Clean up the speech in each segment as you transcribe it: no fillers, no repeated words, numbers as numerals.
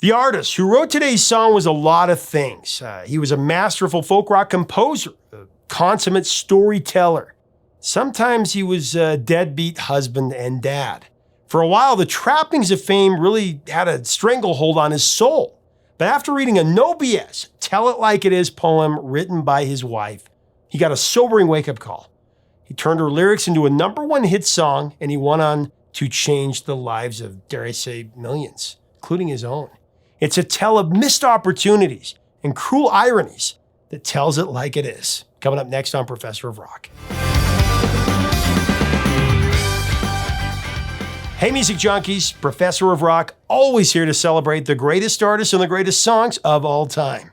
The artist who wrote today's song was a lot of things. He was a masterful folk rock composer, a consummate storyteller. Sometimes he was a deadbeat husband and dad. For a while, the trappings of fame really had a stranglehold on his soul. But after reading a no BS, Tell It Like It Is poem written by his wife, he got a sobering wake-up call. He turned her lyrics into a #1 hit song, and he went on to change the lives of, dare I say, millions, including his own. It's a tale of missed opportunities and cruel ironies that tells it like it is. Coming up next on Professor of Rock. Hey, music junkies, Professor of Rock, always here to celebrate the greatest artists and the greatest songs of all time.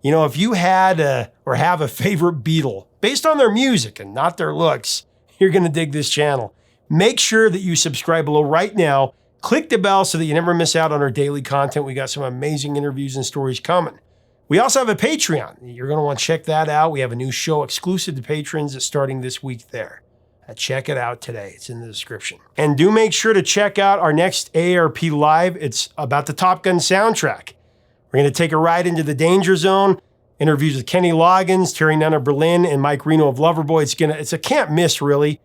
You know, if you had or have a favorite Beatle, based on their music and not their looks, you're going to dig this channel. Make sure that you subscribe below right now. Click the bell so that you never miss out on our daily content. We got some amazing interviews and stories coming. We also have a Patreon. You're going to want to check that out. We have a new show exclusive to patrons that's starting this week there. Check it out today. It's in the description. And do make sure to check out our next AARP Live. It's about the Top Gun soundtrack. We're going to take a ride into the Danger Zone, interviews with Kenny Loggins, Terry Nunn of Berlin, and Mike Reno of Loverboy. It's a can't miss, really.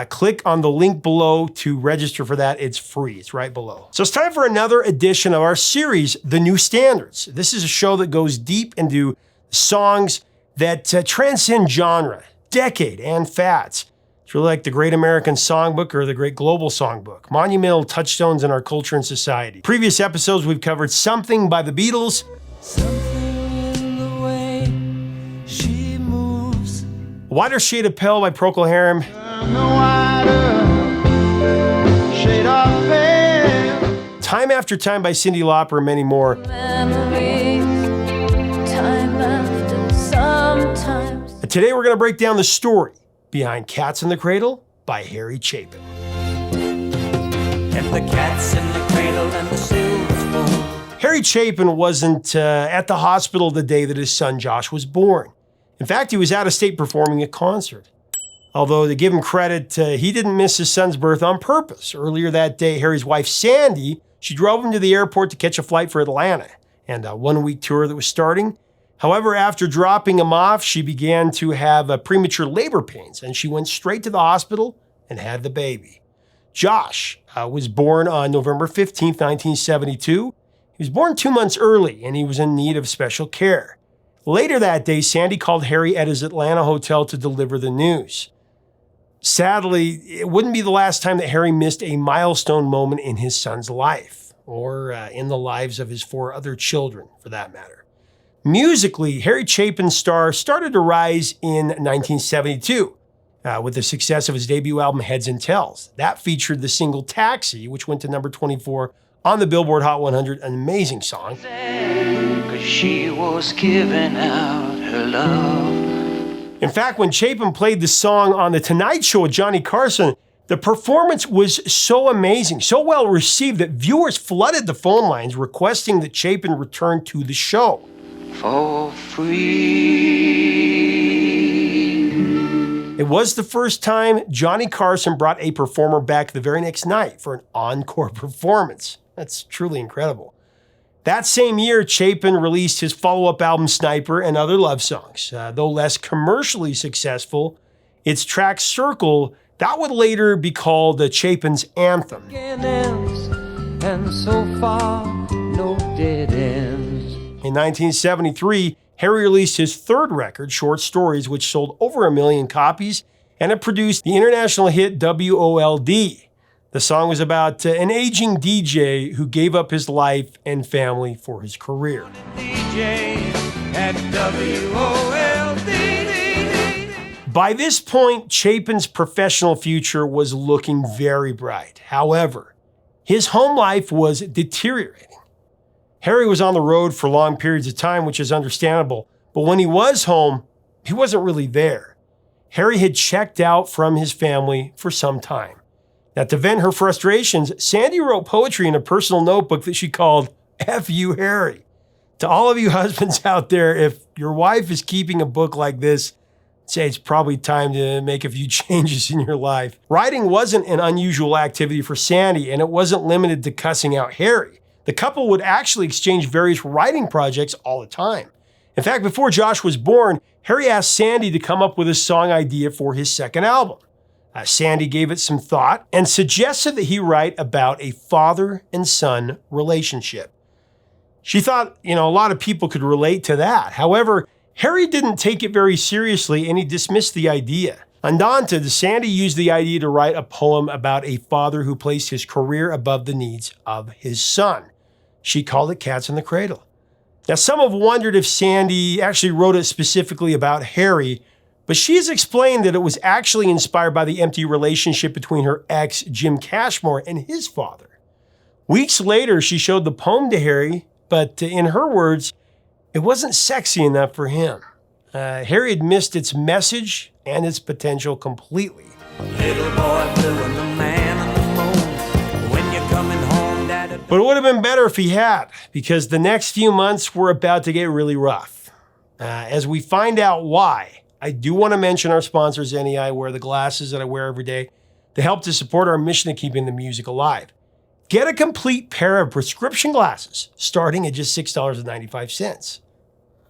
Click on the link below to register for that. It's free. It's right below. So it's time for another edition of our series, The New Standards. This is a show that goes deep into songs that transcend genre, decade, and fads. It's really like the Great American Songbook or the Great Global Songbook, monumental touchstones in our culture and society. Previous episodes, we've covered Something by the Beatles, Something in the way she moves. Wider Shade of Pale by Procol Harum, Time After Time by Cyndi Lauper, and many more. Memories, time after sometimes. And today we're going to break down the story behind Cats in the Cradle by Harry Chapin. And the cat's in the cradle and the silver spoon. Harry Chapin wasn't at the hospital the day that his son Josh was born. In fact, he was out of state performing a concert. Although, to give him credit, he didn't miss his son's birth on purpose. Earlier that day, Harry's wife, Sandy, she drove him to the airport to catch a flight for Atlanta and a one-week tour that was starting. However, after dropping him off, she began to have premature labor pains, and she went straight to the hospital and had the baby. Josh was born on November 15th, 1972. He was born 2 months early, and he was in need of special care. Later that day, Sandy called Harry at his Atlanta hotel to deliver the news. Sadly, it wouldn't be the last time that Harry missed a milestone moment in his son's life, or in the lives of his 4 other children, for that matter. Musically, Harry Chapin's star started to rise in 1972 with the success of his debut album, Heads and Tails. That featured the single Taxi, which went to number 24 on the Billboard Hot 100, an amazing song. 'Cause she was giving out her love. In fact, when Chapin played the song on The Tonight Show with Johnny Carson, the performance was so amazing, so well received that viewers flooded the phone lines requesting that Chapin return to the show. For free. It was the first time Johnny Carson brought a performer back the very next night for an encore performance. That's truly incredible. That same year, Chapin released his follow-up album, Sniper, and other love songs. Though less commercially successful, its track Circle, that would later be called Chapin's anthem. And so far, no dead ends. In 1973, Harry released his third record, Short Stories, which sold over 1 million copies, and it produced the international hit WOLD. The song was about an aging DJ who gave up his life and family for his career. By this point, Chapin's professional future was looking very bright. However, his home life was deteriorating. Harry was on the road for long periods of time, which is understandable, but when he was home, he wasn't really there. Harry had checked out from his family for some time. Now, to vent her frustrations, Sandy wrote poetry in a personal notebook that she called F You, Harry. To all of you husbands out there, if your wife is keeping a book like this, I'd say it's probably time to make a few changes in your life. Writing wasn't an unusual activity for Sandy, and it wasn't limited to cussing out Harry. The couple would actually exchange various writing projects all the time. In fact, before Josh was born, Harry asked Sandy to come up with a song idea for his second album. Sandy gave it some thought and suggested that he write about a father and son relationship. She thought, a lot of people could relate to that. However, Harry didn't take it very seriously and he dismissed the idea. Undaunted, Sandy used the idea to write a poem about a father who placed his career above the needs of his son. She called it Cats in the Cradle. Now, some have wondered if Sandy actually wrote it specifically about Harry, but she has explained that it was actually inspired by the empty relationship between her ex, Jim Cashmore, and his father. Weeks later, she showed the poem to Harry, but in her words, it wasn't sexy enough for him. Harry had missed its message and its potential completely. Little boy blue and the man on the moon. When you're coming home, Daddy. But it would have been better if he had, because the next few months were about to get really rough. As we find out why, I do want to mention our sponsors, NEI Wear, the glasses that I wear every day. They help to support our mission of keeping the music alive. Get a complete pair of prescription glasses starting at just $6.95.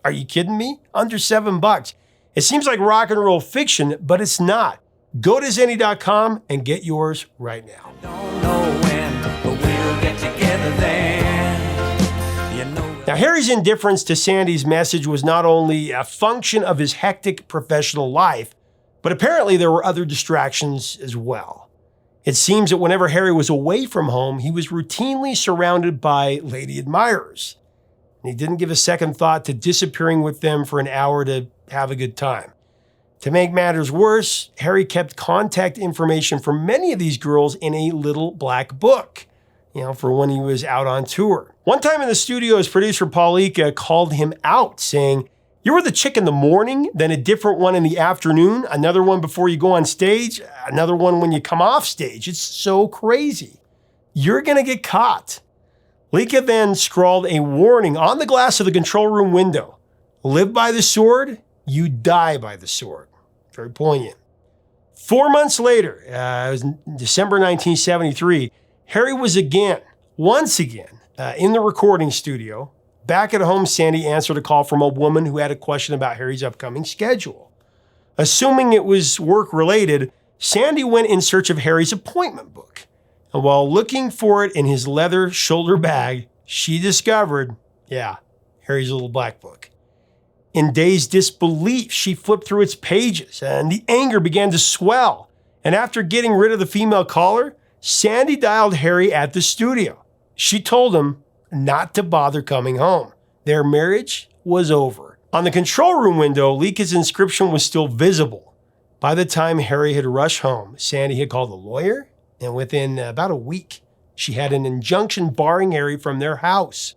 Are you kidding me? Under $7. It seems like rock and roll fiction, but it's not. Go to zenny.com and get yours right now. Don't know when, but we'll get together then. You know. Now, Harry's indifference to Sandy's message was not only a function of his hectic professional life, but apparently there were other distractions as well. It seems that whenever Harry was away from home, he was routinely surrounded by lady admirers. And he didn't give a second thought to disappearing with them for an hour to have a good time. To make matters worse, Harry kept contact information for many of these girls in a little black book, for when he was out on tour. One time in the studio, his producer Paulika called him out, saying, "You were the chick in the morning, then a different one in the afternoon, another one before you go on stage, another one when you come off stage. It's so crazy. You're going to get caught." Lika then scrawled a warning on the glass of the control room window. "Live by the sword, you die by the sword." Very poignant. 4 months later, it was December 1973, Harry was once again, in the recording studio. Back at home, Sandy answered a call from a woman who had a question about Harry's upcoming schedule. Assuming it was work-related, Sandy went in search of Harry's appointment book. And while looking for it in his leather shoulder bag, she discovered, Harry's little black book. In dazed disbelief, she flipped through its pages, and the anger began to swell. And after getting rid of the female caller, Sandy dialed Harry at the studio. She told him not to bother coming home. Their marriage was over. On the control room window, Lika's inscription was still visible. By the time Harry had rushed home, Sandy had called a lawyer, and within about a week, she had an injunction barring Harry from their house.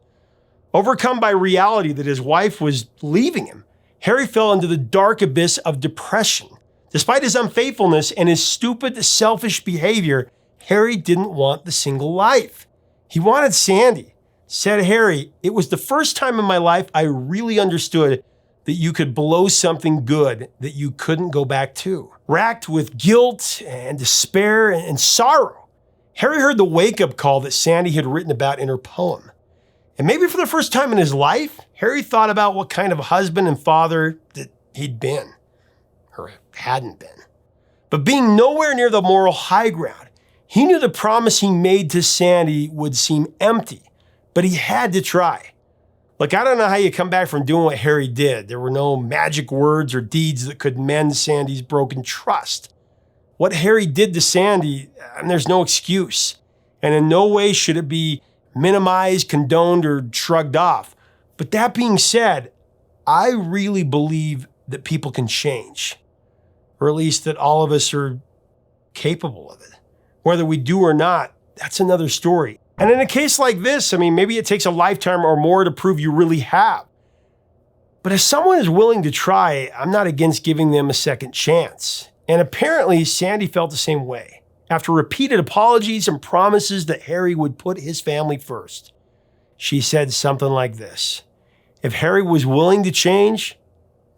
Overcome by reality that his wife was leaving him, Harry fell into the dark abyss of depression. Despite his unfaithfulness and his stupid, selfish behavior, Harry didn't want the single life. He wanted Sandy. Said Harry, "It was the first time in my life I really understood that you could blow something good that you couldn't go back to." Racked with guilt and despair and sorrow, Harry heard the wake-up call that Sandy had written about in her poem. And maybe for the first time in his life, Harry thought about what kind of husband and father that he'd been, or hadn't been. But being nowhere near the moral high ground, he knew the promise he made to Sandy would seem empty, but he had to try. Look, I don't know how you come back from doing what Harry did. There were no magic words or deeds that could mend Sandy's broken trust. What Harry did to Sandy, there's no excuse. And in no way should it be minimized, condoned, or shrugged off. But that being said, I really believe that people can change. Or at least that all of us are capable of it. Whether we do or not, that's another story. And in a case like this, maybe it takes a lifetime or more to prove you really have. But if someone is willing to try, I'm not against giving them a second chance. And apparently, Sandy felt the same way. After repeated apologies and promises that Harry would put his family first, she said something like this: "If Harry was willing to change,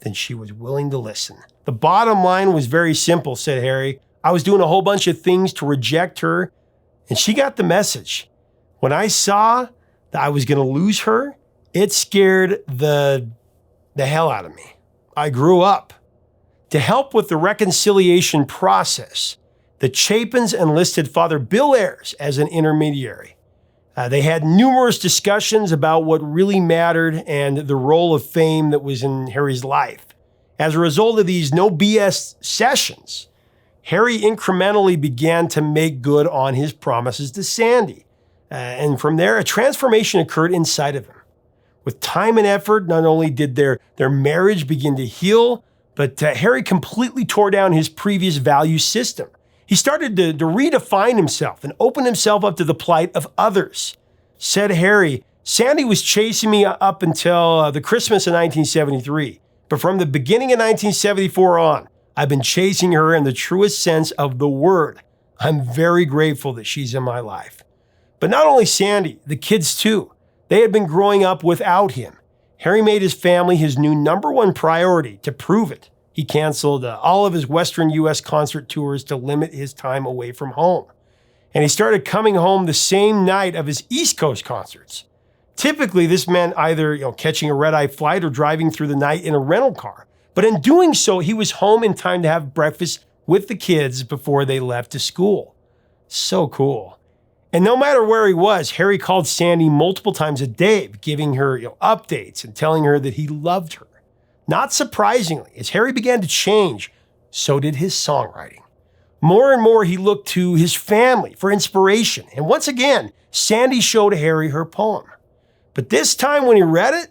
then she was willing to listen." The bottom line was very simple, said Harry. "I was doing a whole bunch of things to reject her, and she got the message. When I saw that I was going to lose her, it scared the hell out of me. I grew up. To help with the reconciliation process, the Chapins enlisted Father Bill Ayres as an intermediary. They had numerous discussions about what really mattered and the role of fame that was in Harry's life. As a result of these no BS sessions, Harry incrementally began to make good on his promises to Sandy. And from there, a transformation occurred inside of him. With time and effort, not only did their marriage begin to heal, but Harry completely tore down his previous value system. He started to redefine himself and open himself up to the plight of others. Said Harry, Sandy was chasing me up until the Christmas of 1973. But from the beginning of 1974 on, I've been chasing her in the truest sense of the word. I'm very grateful that she's in my life. But not only Sandy, the kids too. They had been growing up without him. Harry made his family his new #1 priority. To prove it, he canceled all of his Western U.S. concert tours to limit his time away from home. And he started coming home the same night of his East Coast concerts. Typically, this meant either catching a red-eye flight or driving through the night in a rental car. But in doing so, he was home in time to have breakfast with the kids before they left to school. So cool. And no matter where he was, Harry called Sandy multiple times a day, giving her updates and telling her that he loved her. Not surprisingly, as Harry began to change, so did his songwriting. More and more, he looked to his family for inspiration. And once again, Sandy showed Harry her poem. But this time when he read it,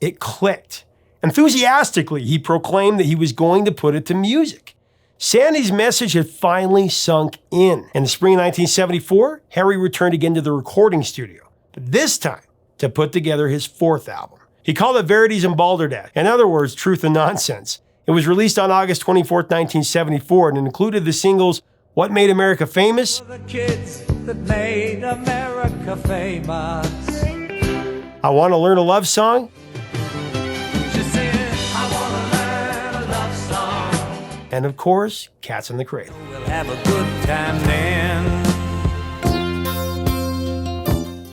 it clicked. Enthusiastically, he proclaimed that he was going to put it to music. Sandy's message had finally sunk in. In the spring of 1974, Harry returned again to the recording studio, but this time to put together his 4th album. He called it Verities and Balderdash, in other words, Truth and Nonsense. It was released on August 24th, 1974, and included the singles What Made America Famous, The kids that made America famous. I Want to Learn a Love Song, She said, I wanna learn a love song. and of course, Cats in the Cradle. We'll have a good time then.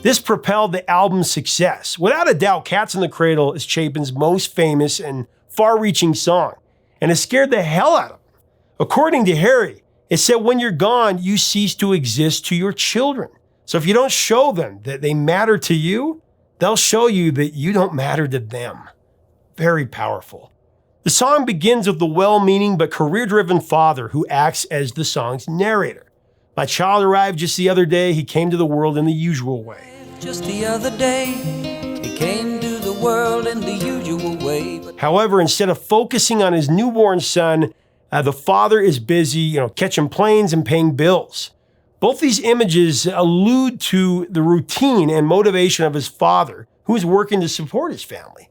This propelled the album's success. Without a doubt, Cats in the Cradle is Chapin's most famous and far-reaching song, and it scared the hell out of him. According to Harry, it said when you're gone, you cease to exist to your children. So if you don't show them that they matter to you, they'll show you that you don't matter to them. Very powerful. The song begins with the well-meaning but career-driven father who acts as the song's narrator. My child arrived just the other day. He came to the world in the usual way. Just the other day, he came to the world in the usual way. However, instead of focusing on his newborn son, the father is busy, catching planes and paying bills. Both these images allude to the routine and motivation of his father, who is working to support his family.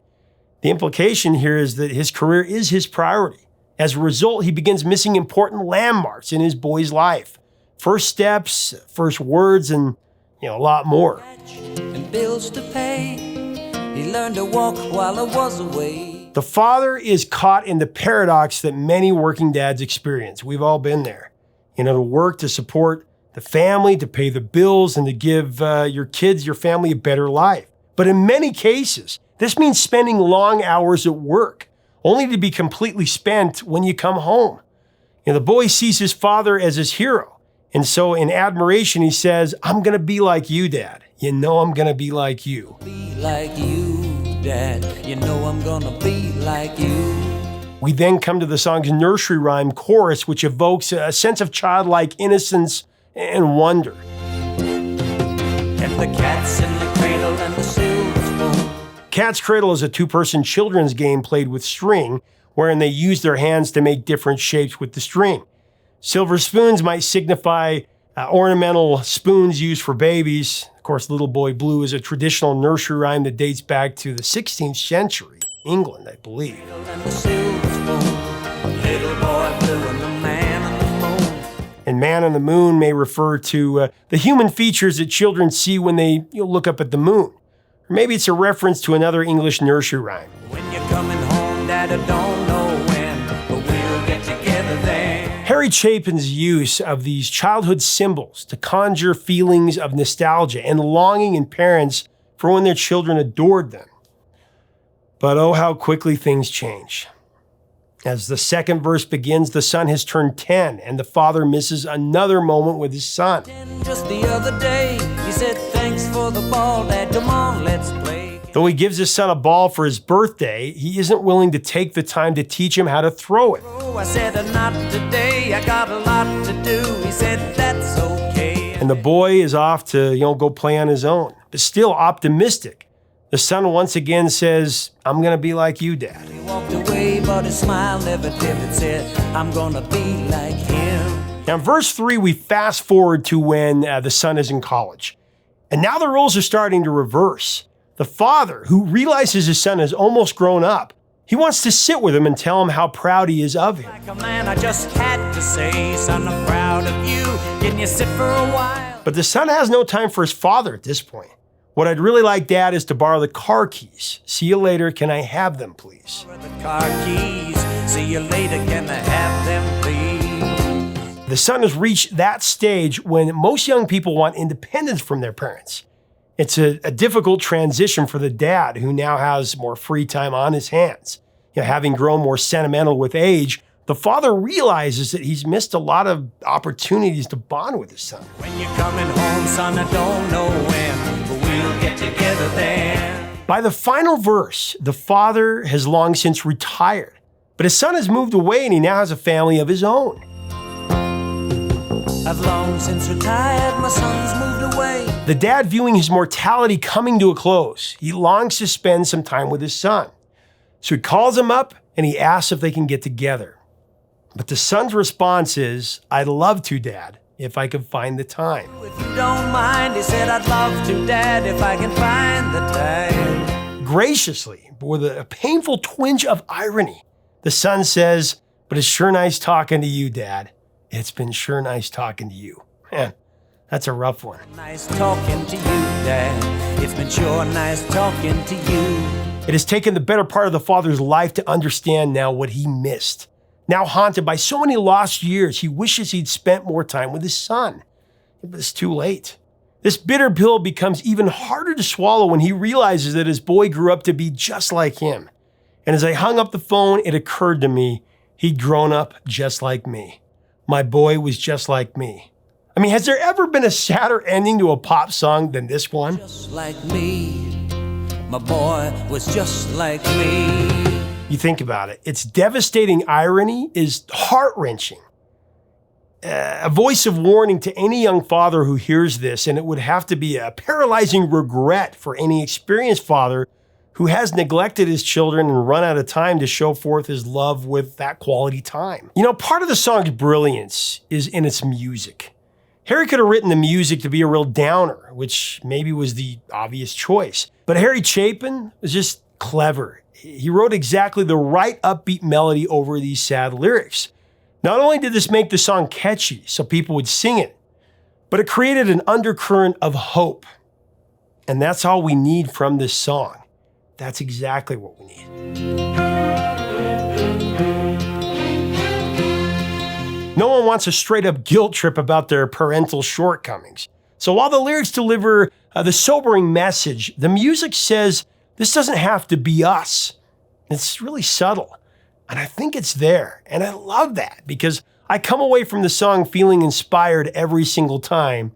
The implication here is that his career is his priority. As a result, he begins missing important landmarks in his boy's life. First steps, first words, and a lot more. And bills to pay. He learned to walk while I was away. The father is caught in the paradox that many working dads experience. We've all been there. To work to support the family, to pay the bills, and to give your kids, your family a better life. But in many cases, this means spending long hours at work, only to be completely spent when you come home. The boy sees his father as his hero. And so in admiration, he says, I'm going to be like you, Dad. I'm going to be like you. Be like you, Dad. I'm gonna be like you. We then come to the song's nursery rhyme chorus, which evokes a sense of childlike innocence and wonder. And the cat's in the cradle and the silver spoon. Cat's Cradle is a 2-person children's game played with string, wherein they use their hands to make different shapes with the string. Silver spoons might signify ornamental spoons used for babies. Of course, Little Boy Blue is a traditional nursery rhyme that dates back to the 16th century, England, I believe. And the silver spoon. Little boy blue and the man on the moon. And Man on the Moon may refer to the human features that children see when they look up at the moon. Or maybe it's a reference to another English nursery rhyme. When you're coming home, Dad, I don't know when, but we'll get together then. Harry Chapin's use of these childhood symbols to conjure feelings of nostalgia and longing in parents for when their children adored them. But oh, how quickly things change. As the second verse begins, the son has turned 10, and the father misses another moment with his son. Just the other day, he said, thanks for the ball, Dad, come on, let's play. Though he gives his son a ball for his birthday, he isn't willing to take the time to teach him how to throw it. Oh, I said, not today, I got a lot to do. He said, that's okay. And the boy is off to, go play on his own, but still optimistic. The son once again says, I'm going to be like you, Dad. He walked away, but his smile never dimmed and said, I'm going to be like him. Now, in verse 3, we fast forward to when the son is in college. And now the roles are starting to reverse. The father, who realizes his son has almost grown up, he wants to sit with him and tell him how proud he is of him. Like a man, I just had to say, son, I'm proud of you. Can you sit for a while? But the son has no time for his father at this point. What I'd really like, Dad, is to borrow the car keys. See you later. Can I have them, please? The car keys. See you later. Can I have them, please? The son has reached that stage when most young people want independence from their parents. It's a difficult transition for the dad, who now has more free time on his hands. Having grown more sentimental with age, the father realizes that he's missed a lot of opportunities to bond with his son. When you're coming home, son, I don't know when, but we'll get together then. By the final verse, the father has long since retired, but his son has moved away and he now has a family of his own. I've long since retired, my son's moved away. The dad, viewing his mortality coming to a close, he longs to spend some time with his son. So he calls him up and he asks if they can get together. But the son's response is, I'd love to, Dad, if I could find the time. If you don't mind, he said, I'd love to, Dad, if I can find the time. Graciously, but with a painful twinge of irony, the son says, but it's sure nice talking to you, Dad. It's been sure nice talking to you. Man, that's a rough one. Nice talking to you, Dad. It's been sure nice talking to you. It has taken the better part of the father's life to understand now what he missed. Now haunted by so many lost years, he wishes he'd spent more time with his son. But it's too late. This bitter pill becomes even harder to swallow when he realizes that his boy grew up to be just like him. And as I hung up the phone, it occurred to me, he'd grown up just like me. My boy was just like me. I mean, has there ever been a sadder ending to a pop song than this one? Just like me, my boy was just like me. You think about it. Its devastating irony is heart-wrenching. A voice of warning to any young father who hears this, and it would have to be a paralyzing regret for any experienced father who has neglected his children and run out of time to show forth his love with that quality time. Part of the song's brilliance is in its music. Harry could have written the music to be a real downer, which maybe was the obvious choice. But Harry Chapin was just clever. He wrote exactly the right upbeat melody over these sad lyrics. Not only did this make the song catchy so people would sing it, but it created an undercurrent of hope. And that's all we need from this song. That's exactly what we need. No one wants a straight up guilt trip about their parental shortcomings. So while the lyrics deliver the sobering message, the music says, this doesn't have to be us. It's really subtle. And I think it's there. And I love that because I come away from the song feeling inspired every single time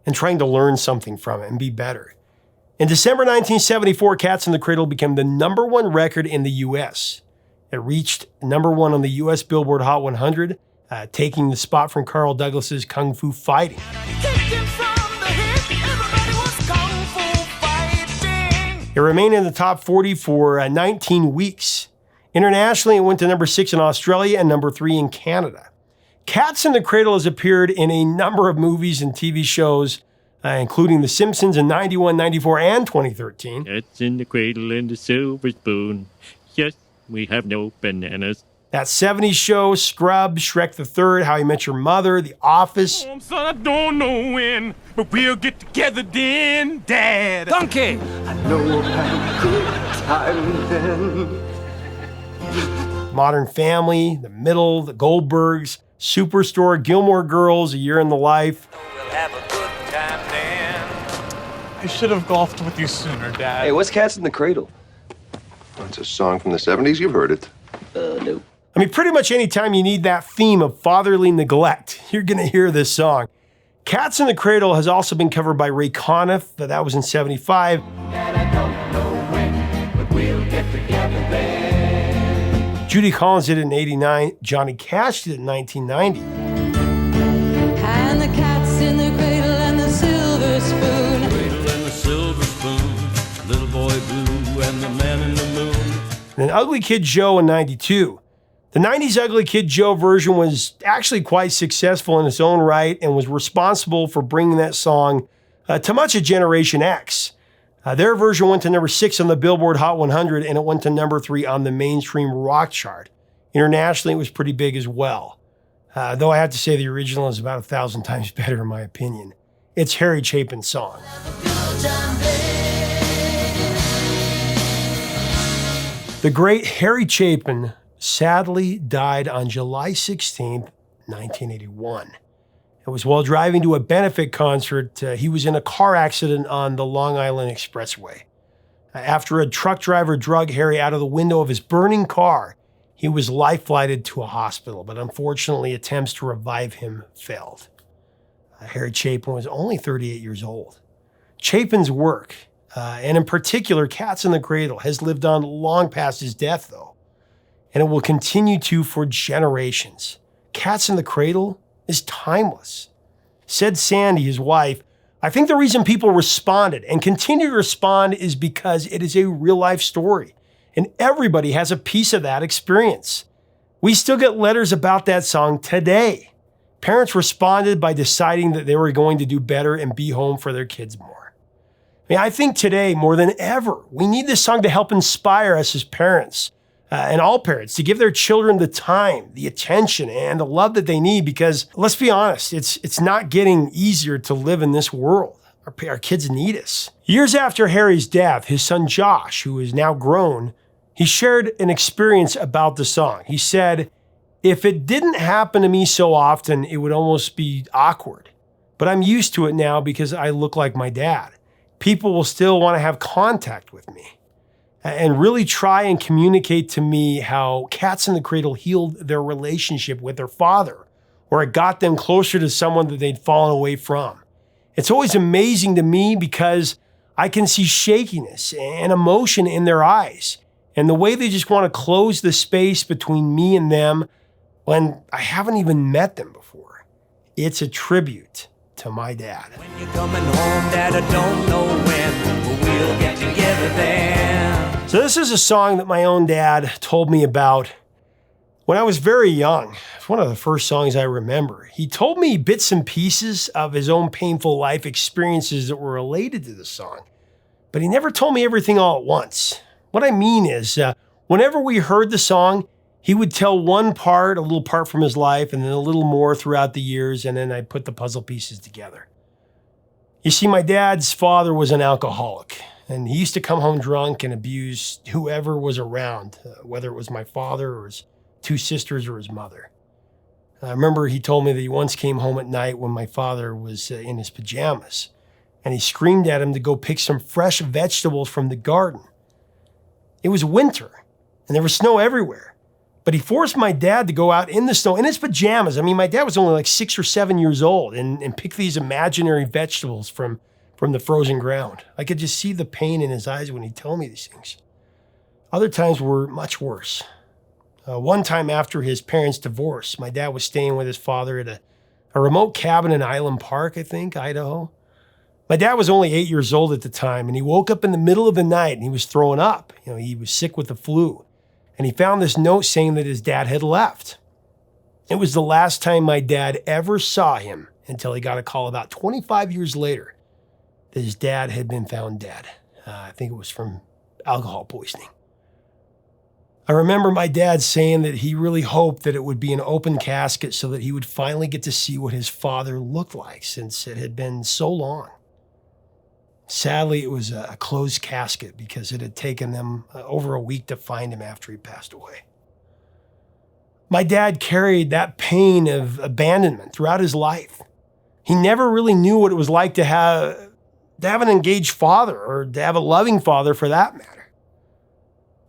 and trying to learn something from it and be better. In December 1974, Cats in the Cradle became the #1 record in the U.S. It reached #1 on the U.S. Billboard Hot 100, taking the spot from Carl Douglas's Kung Fu Fighting. It remained in the top 40 for 19 weeks. Internationally, it went to #6 in Australia and #3 in Canada. Cats in the Cradle has appeared in a number of movies and TV shows, including The Simpsons in 91, 94, and 2013. Cats in the Cradle and the Silver Spoon. Yes, we have no bananas. That 70s show, Scrubs, Shrek the Third, How I Met Your Mother, The Office. Son, I don't know when, but we'll get together then, Dad. Donkey! I know about good times then. Modern Family, The Middle, The Goldbergs, Superstore, Gilmore Girls, A Year in the Life. We'll have a good time then. I should have golfed with you sooner, Dad. Hey, what's Cats in the Cradle? It's a song from the 70s. You've heard it. No. I mean, pretty much anytime you need that theme of fatherly neglect, you're going to hear this song. Cats in the Cradle has also been covered by Ray Conniff, but that was in 75. Judy Collins did it in 89. Johnny Cash did it in 1990. And the cat's in the cradle and the silver spoon. Cradle and the silver spoon, little boy blue and the man in the moon. And then Ugly Kid Joe in 92. The 90s Ugly Kid Joe version was actually quite successful in its own right and was responsible for bringing that song to much of Generation X. Their version went to number 6 on the Billboard Hot 100, and it went to number 3 on the mainstream rock chart. Internationally, it was pretty big as well. Though I have to say the original is about 1,000 times better in my opinion. It's Harry Chapin's song. The great Harry Chapin sadly died on July 16th, 1981. It was while driving to a benefit concert. He was in a car accident on the Long Island Expressway. After a truck driver drug Harry out of the window of his burning car, he was life-flighted to a hospital, but unfortunately attempts to revive him failed. Harry Chapin was only 38 years old. Chapin's work, and in particular Cats in the Cradle, has lived on long past his death, though, and it will continue to for generations. Cats in the Cradle is timeless. Said Sandy, his wife, I think the reason people responded and continue to respond is because it is a real-life story, and everybody has a piece of that experience. We still get letters about that song today. Parents responded by deciding that they were going to do better and be home for their kids more. I mean, I think today, more than ever, we need this song to help inspire us as parents, and all parents, to give their children the time, the attention, and the love that they need, because let's be honest, it's not getting easier to live in this world. Our kids need us. Years after Harry's death, his son Josh, who is now grown, he shared an experience about the song. He said, "If it didn't happen to me so often, it would almost be awkward. But I'm used to it now because I look like my dad. People will still want to have contact with me and really try and communicate to me how Cats in the Cradle healed their relationship with their father, or it got them closer to someone that they'd fallen away from. It's always amazing to me because I can see shakiness and emotion in their eyes and the way they just want to close the space between me and them when I haven't even met them before. It's a tribute to my dad." When you're coming home, Dad, I don't know when, but we'll get together then. So this is a song that my own dad told me about when I was very young. It's one of the first songs I remember. He told me bits and pieces of his own painful life experiences that were related to the song, but he never told me everything all at once. What I mean is, whenever we heard the song, he would tell one part, a little part from his life, and then a little more throughout the years, and then I'd put the puzzle pieces together. You see, my dad's father was an alcoholic, and he used to come home drunk and abuse whoever was around, whether it was my father or his 2 sisters or his mother. I remember he told me that he once came home at night when my father was in his pajamas, and he screamed at him to go pick some fresh vegetables from the garden. It was winter, and there was snow everywhere. But he forced my dad to go out in the snow in his pajamas. I mean, my dad was only like 6 or 7 years old and pick these imaginary vegetables from the frozen ground. I could just see the pain in his eyes when he'd tell me these things. Other times were much worse. One time after his parents' divorce, my dad was staying with his father at a remote cabin in Island Park, I think, Idaho. My dad was only 8 years old at the time, and he woke up in the middle of the night and he was throwing up. He was sick with the flu. And he found this note saying that his dad had left. It was the last time my dad ever saw him until he got a call about 25 years later that his dad had been found dead. I think it was from alcohol poisoning. I remember my dad saying that he really hoped that it would be an open casket so that he would finally get to see what his father looked like, since it had been so long. Sadly, it was a closed casket because it had taken them over a week to find him after he passed away. My dad carried that pain of abandonment throughout his life. He never really knew what it was like to to have an engaged father, or to have a loving father for that matter.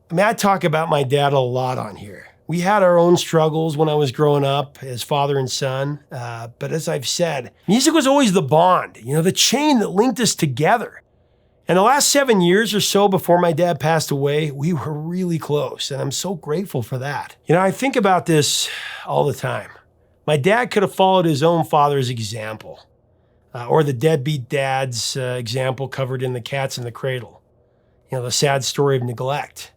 I mean, I talk about my dad a lot on here. We had our own struggles when I was growing up as father and son, but as I've said, music was always the bond, the chain that linked us together. And the last 7 years or so before my dad passed away, we were really close, and I'm so grateful for that. I think about this all the time. My dad could have followed his own father's example, or the deadbeat dad's example covered in The Cats in the Cradle, the sad story of neglect.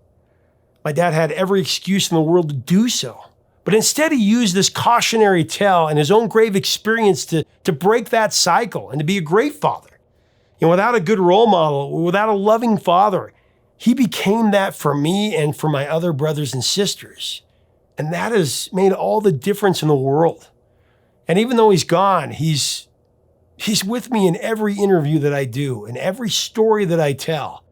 My dad had every excuse in the world to do so. But instead, he used this cautionary tale and his own grave experience to break that cycle and to be a great father. Without a good role model, without a loving father, he became that for me and for my other brothers and sisters. And that has made all the difference in the world. And even though he's gone, he's with me in every interview that I do, in every story that I tell.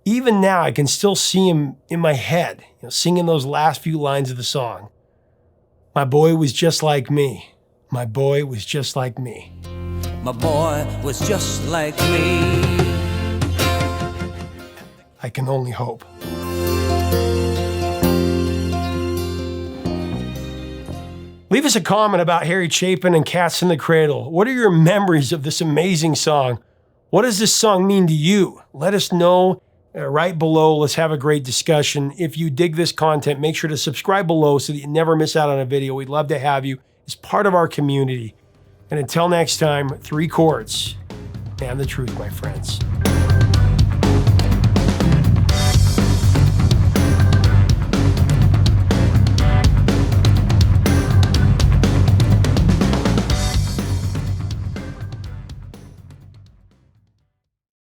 Even now, I can still see him in my head, singing those last few lines of the song. My boy was just like me. My boy was just like me. My boy was just like me. I can only hope. Leave us a comment about Harry Chapin and Cats in the Cradle. What are your memories of this amazing song? What does this song mean to you? Let us know. Right below, let's have a great discussion. If you dig this content, make sure to subscribe below so that you never miss out on a video. We'd love to have you as part of our community. And until next time, 3 chords and the truth, my friends.